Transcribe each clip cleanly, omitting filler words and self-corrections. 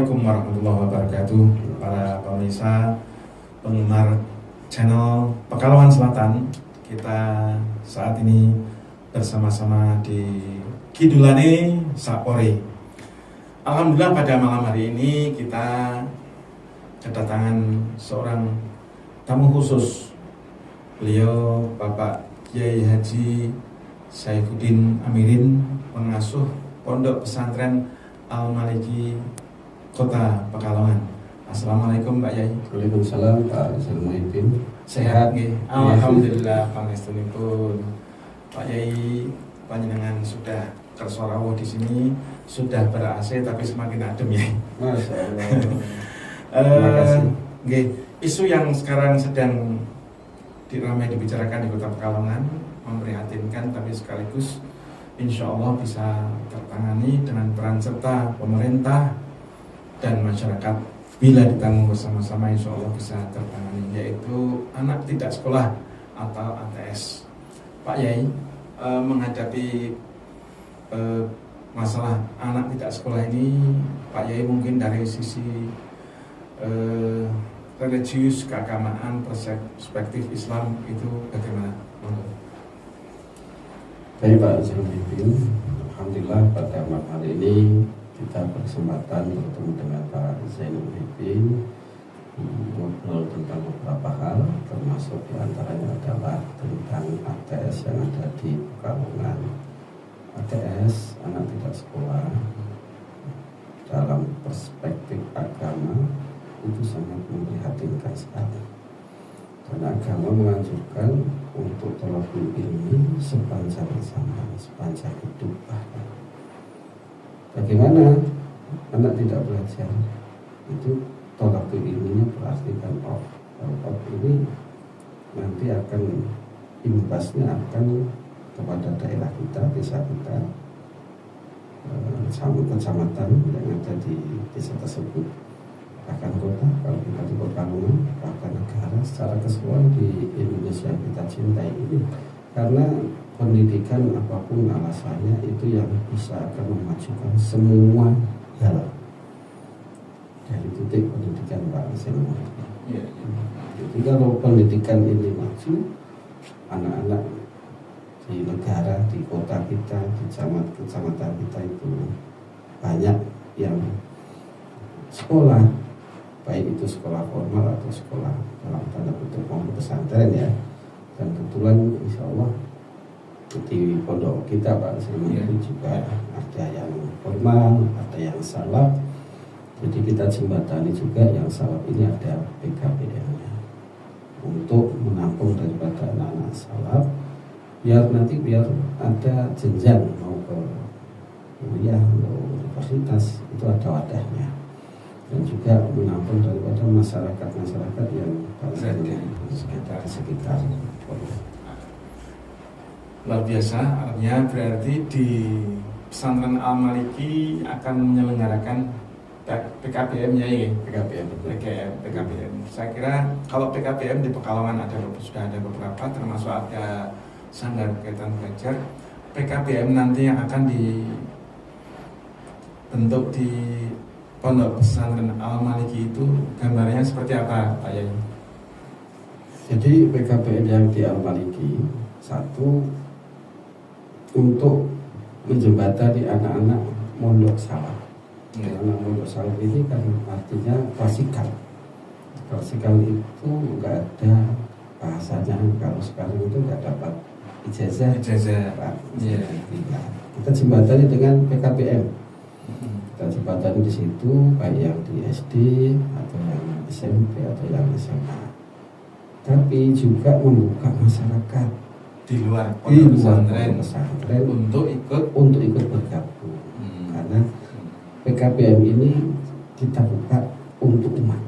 Assalamualaikum warahmatullahi wabarakatuh. Para pemirsa, penggemar channel Pekalongan Selatan, kita saat ini bersama-sama di Kidulane Sapore. Alhamdulillah pada malam hari ini kita kedatangan seorang tamu khusus. Beliau Bapak Kiai Haji Saifuddin Amirin, pengasuh Pondok Pesantren Al-Maliki Kota Pekalongan. Assalamualaikum Pak Yai. Waalaikumsalam Pak Muhyiddin. Sehat nggih? Alhamdulillah pangestunipun. Pak Yai panjenengan sudah kersa rawuh di sini, sudah ber-AC tapi semakin adem ya. Masya Allah. Terima kasih. Nggih, isu yang sekarang sedang ramai dibicarakan di Kota Pekalongan memprihatinkan tapi sekaligus insya Allah bisa tertangani dengan peran serta pemerintah dan masyarakat. Bila ditanggung bersama-sama insya Allah bisa tertangani, yaitu anak tidak sekolah atau ATS. Pak Yai, menghadapi masalah anak tidak sekolah ini, Pak Yai mungkin dari sisi religius, keagamaan, perspektif Islam itu bagaimana? Baik Pak Muhyiddin, alhamdulillah pada malam hari ini kita berkesempatan bertemu dengan Pak Zainul Muhyiddin, ngobrol tentang beberapa hal, termasuk diantaranya adalah tentang ATS yang ada di Pekalongan. ATS, anak tidak sekolah, dalam perspektif agama itu sangat memprihatinkan sekali. Karena agama menganjurkan untuk thalabul ilmi sepanjang zaman, sepanjang hidup bahkan. Bagaimana anak tidak belajar? Itu thalabul ilminya berarti kan off. Kalau off ini nanti akan imbasnya akan kepada daerah kita, desa kita, kecamatan yang ada di desa tersebut, bahkan kota, kalau kita di Pekalongan, bahkan negara secara keseluruhan di Indonesia kita cintai ini. Karena pendidikan apapun alasannya itu yang bisa akan memajukan semua hal dari titik pendidikan Pak Zainul. Jadi kalau pendidikan ini maju, anak-anak di negara, di kota kita, di kecamatan kita itu banyak yang sekolah, baik itu sekolah formal atau sekolah dalam tanda kutip pondok pesantren ya. Dan kebetulan insya Allah di pondok kita Pak Zainul itu juga ada yang formal, ada yang salaf. Jadi kita jembatani juga yang salaf ini ada PKBM-nya untuk menampung daripada anak-anak salaf, biar ada jenjang mau ke kuliah atau universitas itu ada wadahnya, dan juga menampung daripada masyarakat yang sekitar. Luar biasa, artinya berarti di pesantren Al-Maliki akan menyelenggarakan PKBM ya ini? PKBM. Saya kira kalau PKBM di Pekalongan sudah ada beberapa, termasuk ada sanggar kegiatan belajar. PKBM nanti yang akan dibentuk di Pondok Pesantren Al-Maliki itu gambarnya seperti apa Pak Yai? Jadi PKBM yang di Al-Maliki, satu, untuk menjembatani anak-anak mondok salaf. Anak mondok salaf ini kan artinya klasikal. Klasikal itu nggak ada bahasanya, kalau sekarang itu nggak dapat ijazah. Kita jembatani dengan PKBM. Kita jembatani di situ, baik yang di SD atau yang SMP atau yang SMA. Tapi juga membuka masyarakat di luar pesantren untuk ikut bergabung. Karena PKBM ini kita buka untuk umat.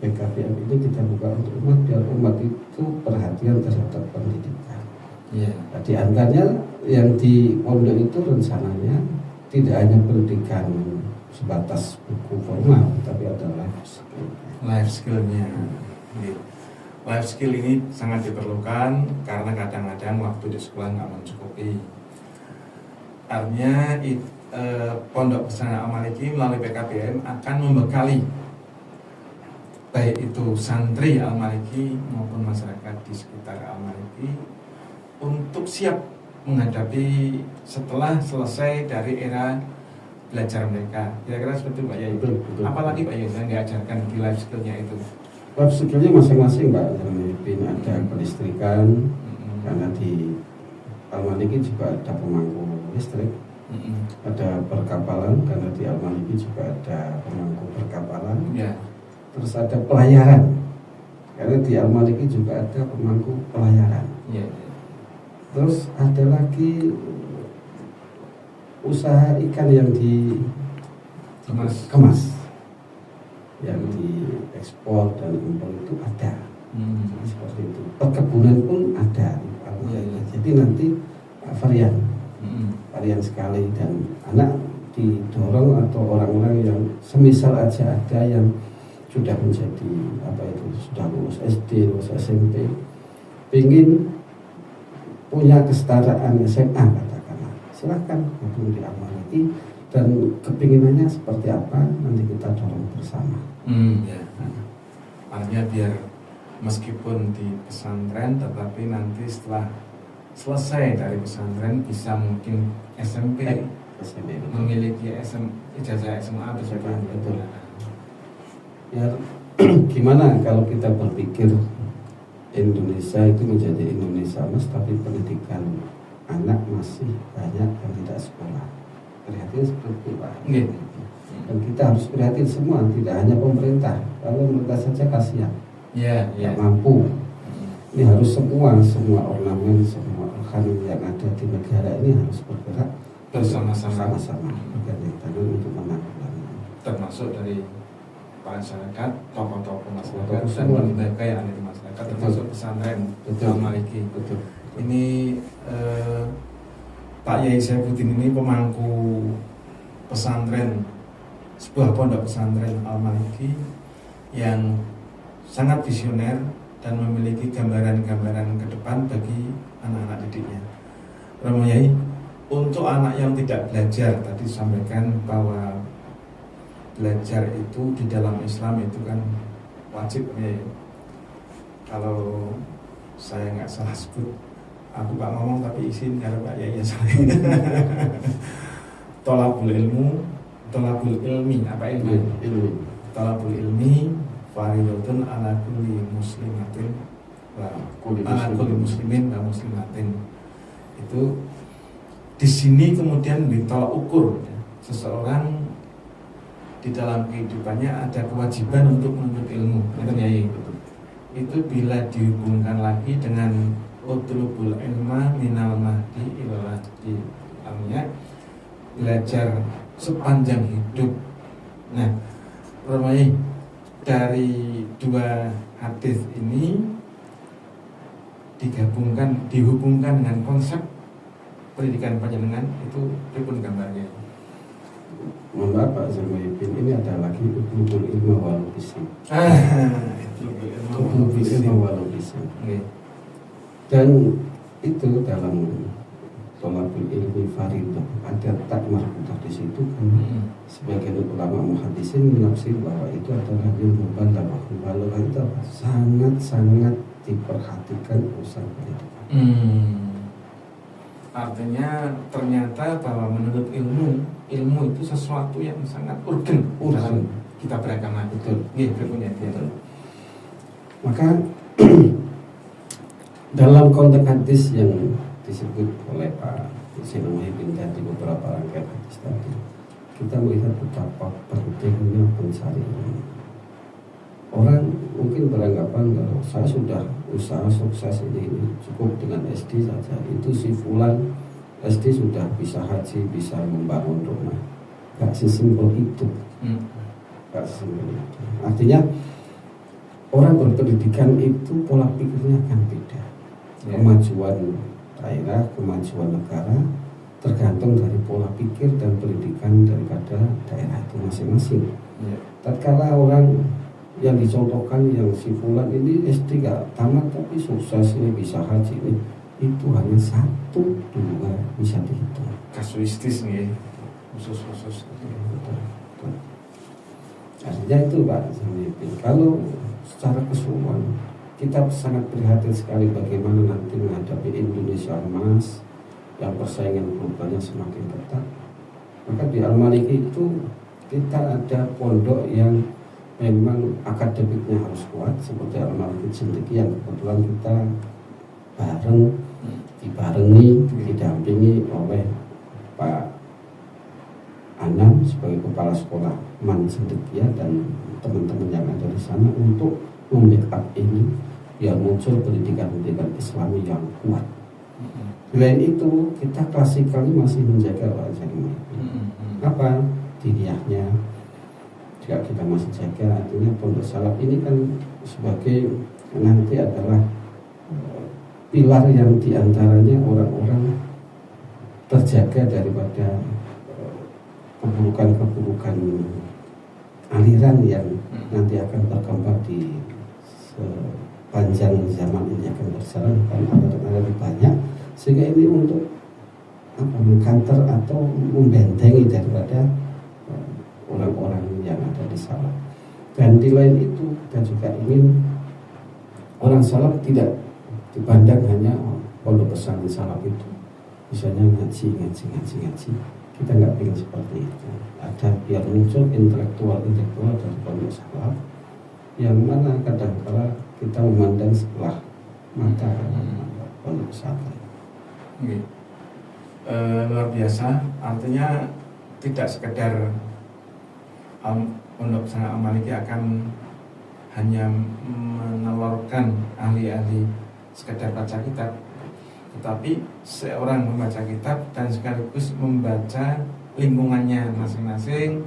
PKBM ini kita buka untuk umat, biar umat itu perhatian terhadap pendidikan. Nah, di antaranya yang di pondok itu rencananya tidak hanya pendidikan sebatas buku formal, tapi ada life skillnya. Life skill ini sangat diperlukan karena kadang-kadang waktu di sekolah nggak mencukupi. Artinya Pondok Pesantren Al-Maliki melalui PKBM akan membekali baik itu santri Al-Maliki maupun masyarakat di sekitar Al-Maliki untuk siap menghadapi setelah selesai dari era belajar mereka. Kira-kira seperti itu Pak Yai. Betul. Apalagi Pak Yai yang diajarkan di life skill-nya itu? Life skill-nya masing-masing Pak. Ada kelistrikan, karena di Al-Maliki juga ada pemangku listrik. Ada perkapalan, karena di Al-Maliki juga ada pemangku perkapalan. Ya. Terus ada pelayaran, karena di Al-Maliki juga ada pemangku pelayaran. Ya. Terus ada lagi usaha ikan yang dikemas, yang diekspor dan impor itu ada. Seperti itu. Perkebunan pun ada. Ya. Jadi nanti varian sekali, dan anak didorong atau orang-orang yang semisal aja ada yang sudah menjadi sudah lulus SD, lulus SMP, ingin punya kesetaraan SMA katakanlah, silahkan gabung di Al-Maliki, dan kepinginannya seperti apa nanti kita dorong bersama. Ya. Artinya biar meskipun di pesantren, tetapi nanti setelah selesai dari pesantren bisa mungkin SMP memiliki ijazah SMA betul. Ya, gimana kalau kita berpikir Indonesia itu menjadi Indonesia Mas, tapi pendidikan anak masih banyak yang tidak sekolah. Prihatin seperti itu Pak. Dan kita harus prihatin semua, tidak hanya pemerintah. Kalau pemerintah saja kasihan, tidak mampu. Ini harus semua ornamen, semua organ yang ada di negara ini harus bergerak bersama-sama bergandeng tangan untuk menanggulangi. Termasuk dari masyarakat, tokoh-tokoh masyarakat dan semua lembaga yang ada di masyarakat, termasuk pesantren Al-Maliki. Betul. Ini Pak Yai Saifuddin ini pemangku pesantren, sebuah pondok pesantren Al-Maliki yang sangat visioner dan memiliki gambaran-gambaran ke depan bagi anak-anak didiknya. Romo Yai, untuk anak yang tidak belajar, tadi sampaikan bahwa belajar itu di dalam Islam itu kan wajib ya. Kalau saya nggak salah sebut, aku nggak ngomong tapi izin kalau Pak Yai saya. Tolabul ilmu, tolabul ilmi, apa ilmu? Tolabul ilmi, faridatun ala kulli muslimatin wa ala kulli muslimin wa muslimatin. Itu di sini kemudian ditolak ukur ya. Seseorang di dalam kehidupannya ada kewajiban untuk menuntut ilmu, itu bila dihubungkan lagi dengan utlubul ilma minal mahdi ilal lahdi, artinya belajar sepanjang hidup. Nah, Romai, dari dua hadis ini dihubungkan dengan konsep pendidikan panjenengan itu pripun gambarnya? Mohon maaf Pak Zainuddin, ini ada lagi utlubul ilma wal hisab. Utlubul ilma wal hisab. Dan itu dalam tolabul ilmi faridah ada tak marbudah di situ kan. Sebagian ulama muhaddisin menafsir bahwa itu adalah ilmu balaghah. Balaghah itu sangat diperhatikan urusan pendidikan. Artinya ternyata bahwa menurut ilmu itu sesuatu yang sangat urgen dalam kita beragama. Betul. Berpunya dia. Maka dalam konteks hadis yang disebut oleh Pak Zainuddin tadi, beberapa rangkaian hadis tadi, kita melihat betapa pentingnya pencari ilmu. Orang mungkin beranggapan kalau saya sudah usaha sukses ini cukup dengan SD saja, itu si fulan SD sudah bisa haji, bisa membangun rumah. Gak sesimpel itu. Gak sesimpel itu. Artinya orang berpendidikan itu pola pikirnya akan beda. Kemajuan daerah, kemajuan negara tergantung dari pola pikir dan pendidikan daripada daerah itu masing-masing. Tatkala orang yang dicontohkan yang si fulan ini SD gak tamat tapi sukses ini bisa haji ini, itu hanya 1, 2 bisa dihitung. Kasuistis nih. khusus. Betul. Artinya itu Pak Zainuddin, kalau secara keseluruhan kita sangat prihatin sekali bagaimana nanti menghadapi Indonesia Emas yang persaingan globalnya semakin ketat. Maka di Al-Maliki itu kita ada pondok yang memang akademiknya harus kuat seperti Al-Maliki Cendekia yang kebetulan kita dibarengi, didampingi oleh Pak Anam sebagai kepala sekolah Man Cendekia dan teman-teman yang ada di sana untuk membackup ini biar muncul pendidikan Islami yang kuat. Selain itu kita klasikali masih menjaga wajah apa diniyahnya juga kita masih jaga. Artinya pondok salaf ini kan sebagai nanti adalah pilar yang diantaranya orang-orang terjaga daripada keburukan aliran yang nanti akan berkembang di sepanjang zaman ini akan berjalan, karena ada banyak, sehingga ini untuk mengkanter atau membentengi daripada orang-orang yang ada di salaf. Dan di lain itu kita juga ingin orang salaf tidak dipandang hanya pondok pesantren salaf itu misalnya ngaji. Kita nggak ingin seperti itu. Ada biar muncul intelektual dari pondok salaf yang mana kadang-kala kita memandang sebelah mata pondok pesantren. Luar biasa. Artinya tidak sekedar pondok pesantren Al-Maliki akan hanya menelurkan ahli-ahli sekedar baca kitab, tetapi seorang membaca kitab dan sekaligus membaca lingkungannya masing-masing,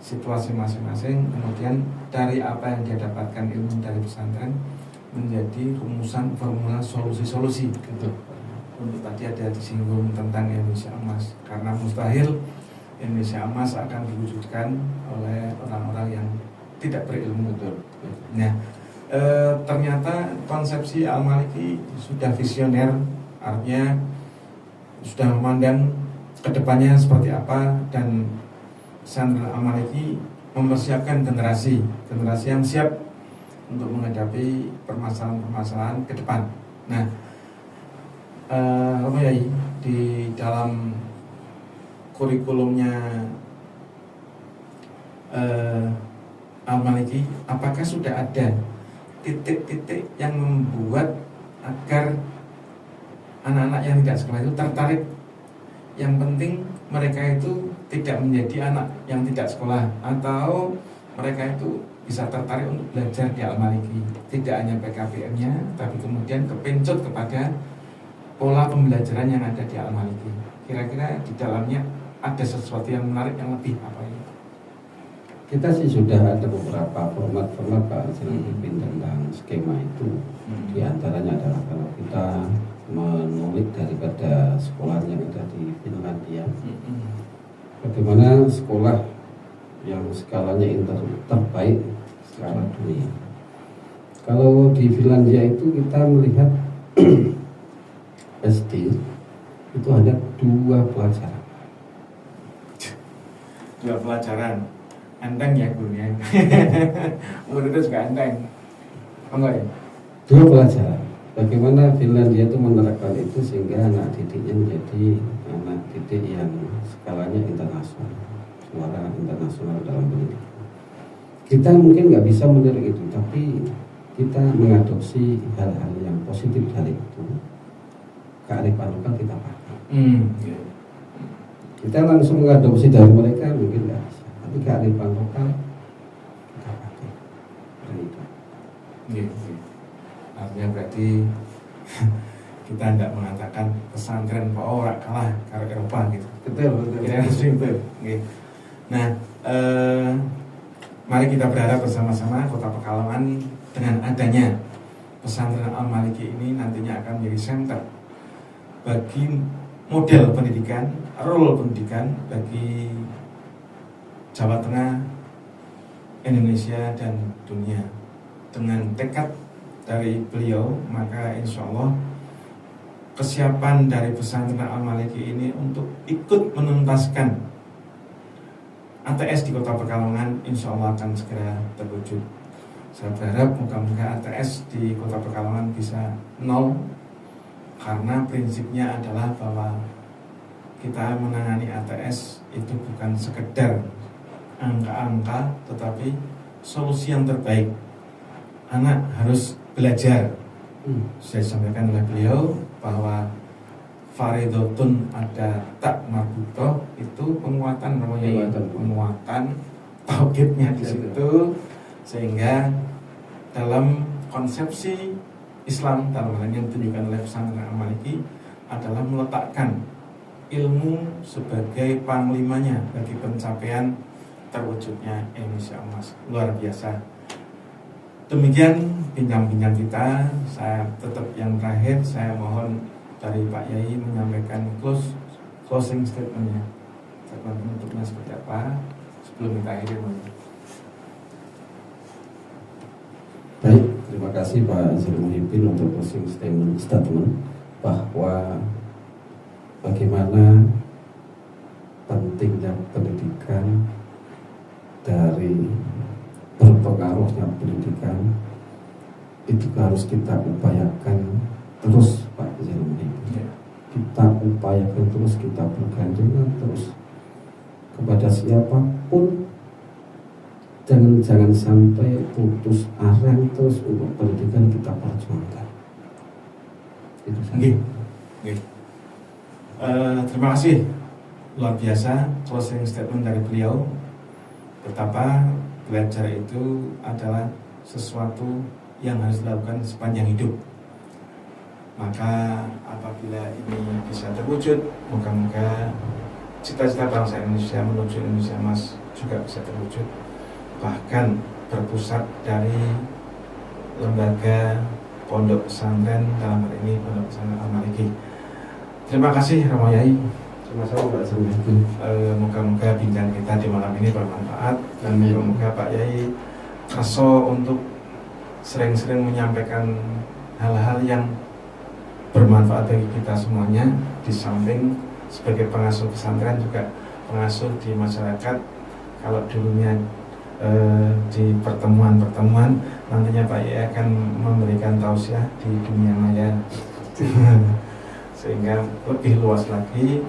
situasi masing-masing, kemudian dari apa yang dia dapatkan ilmu dari pesantren menjadi rumusan formula solusi-solusi. Gitu. Untuk tadi ada disinggung tentang Indonesia Emas, karena mustahil Indonesia Emas akan diwujudkan oleh orang-orang yang tidak berilmu. Betul. Nah, ternyata konsepsi Al-Maliki sudah visioner, artinya sudah memandang kedepannya seperti apa, dan pesantren Al-Maliki mempersiapkan generasi yang siap untuk menghadapi permasalahan-permasalahan ke depan. Nah, Romo Yai, di dalam kurikulumnya Al-Maliki, apakah sudah ada titik-titik yang membuat agar anak-anak yang tidak sekolah itu tertarik? Yang penting mereka itu tidak menjadi anak yang tidak sekolah, atau mereka itu bisa tertarik untuk belajar di Al-Maliki, tidak hanya PKBM-nya, tapi kemudian kepincut kepada pola pembelajaran yang ada di Al-Maliki. Kira-kira di dalamnya ada sesuatu yang menarik, yang lebih apa ini? Kita sih sudah ada beberapa format-format Pak Zainuddin tentang skema itu. Di antaranya adalah kalau kita menulis daripada sekolah yang ada di Finlandia, bagaimana sekolah yang skalanya terbaik skala dunia. Kalau di Finlandia itu kita melihat SD itu hanya 2 pelajaran. 2 pelajaran, enteng ya gurunya. Muridnya juga enteng, enggak ya? 2 pelajaran. Bagaimana Finlandia itu menerapkan itu sehingga anak didiknya menjadi anak didik yang skalanya internasional, suara internasional dalam pendidikan. Kita mungkin nggak bisa meniru itu, tapi kita mengadopsi hal-hal yang positif dari itu. Kearifan lokal kita pakai. Kita langsung mengadopsi dari mereka mungkin nggak bisa, tapi kearifan lokal kita pakai. Dari itu. Artinya berarti kita tidak mengatakan pesantren kok ora kalah karo Eropa gitu. Betul. Kira-kira simple. Nah, mari kita berharap bersama-sama Kota Pekalongan dengan adanya pesantren Al-Maliki ini nantinya akan menjadi center bagi model pendidikan, role pendidikan bagi Jawa Tengah, Indonesia dan dunia. Dengan tekad dari beliau, maka insya Allah kesiapan dari pesantren Al-Maliki ini untuk ikut menuntaskan ATS di Kota Pekalongan insya Allah akan segera terwujud. Saya berharap moga-moga ATS di Kota Pekalongan bisa nol, karena prinsipnya adalah bahwa kita menangani ATS itu bukan sekedar angka-angka, tetapi solusi yang terbaik. Anak harus belajar. Saya sampaikan oleh beliau bahwa faridotun ada tak marbutoh, itu penguatan namanya, penguatan tauhidnya di situ, sehingga dalam konsepsi Islam dalam hal yang ditunjukkan oleh pesantren Al-Maliki adalah meletakkan ilmu sebagai panglimanya bagi pencapaian terwujudnya Indonesia Emas. Luar biasa. Demikian bincang-bincang kita. Saya tetap yang terakhir, saya mohon dari Pak Yai menyampaikan closing statementnya, statement penutupnya seperti apa sebelum kita akhiri. Baik, terima kasih Pak Zul Muhyiddin untuk closing statement bahwa bagaimana pentingnya pendidikan, dari berpengaruhnya pendidikan itu harus kita upayakan terus Pak Zul. Kita upayakan terus, kita bergandengan terus kepada siapapun. Jangan sampai putus asa terus untuk pendidikan kita perjuangkan. Itu saja. Terima kasih, luar biasa closing statement dari beliau. Betapa belajar itu adalah sesuatu yang harus dilakukan sepanjang hidup. Maka apabila ini bisa terwujud, moga-moga cita-cita bangsa Indonesia menuju Indonesia Emas juga bisa terwujud. Bahkan berpusat dari lembaga pondok pesantren, dalam hal ini pondok pesantren Al-Maliki. Terima kasih Romo Yai. Sama-sama Pak Zul. Moga-moga bincang kita di malam ini bermanfaat, dan moga-moga Pak Yai kaso untuk sering-sering menyampaikan hal-hal yang bermanfaat bagi kita semuanya, di samping sebagai pengasuh pesantren juga pengasuh di masyarakat. Kalau dulunya di pertemuan-pertemuan, nantinya Pak Yai akan memberikan tausiah di dunia maya sehingga lebih luas lagi.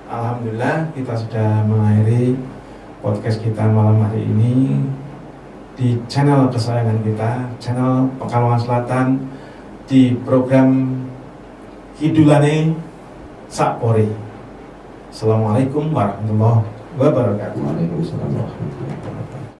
Alhamdulillah kita sudah mengakhiri podcast kita malam hari ini di channel kesayangan kita, channel Pekalongan Selatan, di program Kidulane Sakpori. Assalamualaikum warahmatullahi wabarakatuh. Waalaikumsalam warahmatullahi wabarakatuh.